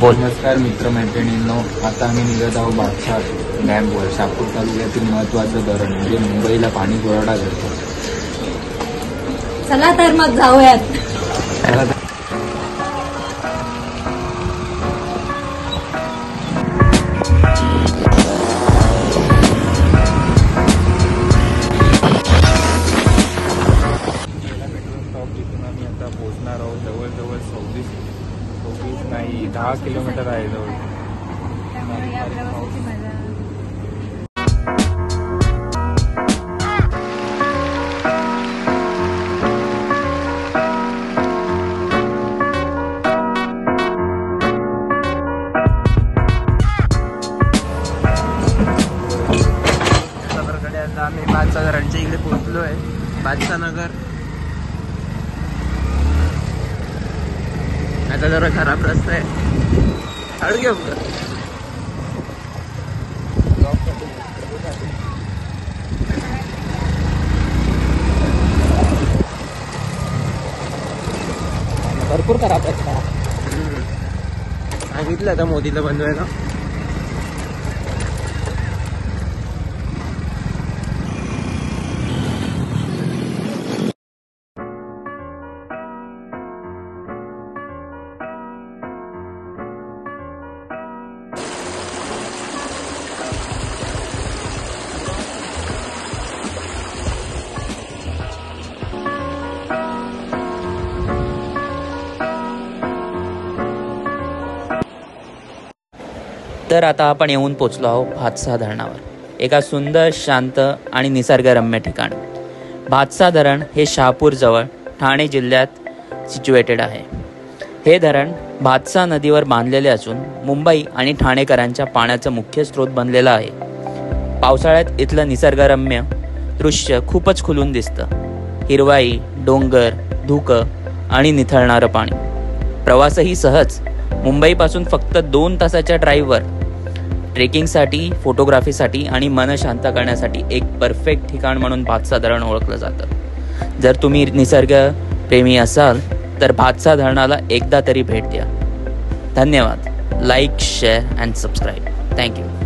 नमस्कार मित्रमैत्रिणींनो, आता आम्ही निघत आहोत बादशाह डॅमवर. शहापूर तालुक्यातील महत्त्वाचं धरण म्हणजे मुंबईला पाणी पुरवठा करतो. चला तर मग जाऊयात. आम्ही आता पोहोचणार आहोत. जवळजवळ 24 नाही 10 किलोमीटर आहे जवळ. आम्ही बादशाह धरणच्या इकडे पोहोचलो आहे. बादशाह नगर. आता जरा खराब रस्ता आहे. हळू घेऊ भरपूर खराब रस्ता. सांगितलं आता मोदीला बनवायला. तर आता आपण येऊन पोचलो आहोत भातसा धरणावर. एका सुंदर, शांत आणि निसर्गरम्य ठिकाण. भातसा धरण हे शहापूर जवळ ठाणे जिल्ह्यात सिच्युएटेड आहे. हे धरण भातसा नदीवर बांधलेले असून मुंबई आणि ठाणेकरांच्या पाण्याचा मुख्य स्रोत बनलेला आहे. पावसाळ्यात इथलं निसर्गरम्य दृश्य खूपच खुलून दिसतं. हिरवाई, डोंगर, धुकं आणि निथळणारं पाणी. प्रवासही सहज. मुंबईपासून फक्त 2 तासाच्या ड्राईव्हवर ट्रेकिंगसाठी, फोटोग्राफीसाठी आणि मन शांत करण्यासाठी एक परफेक्ट ठिकाण म्हणून भातसा धरण ओळखलं जातं. जर तुम्ही निसर्गप्रेमी असाल तर भातसा धरणाला एकदा तरी भेट द्या. धन्यवाद. Like, share and subscribe. Thank you.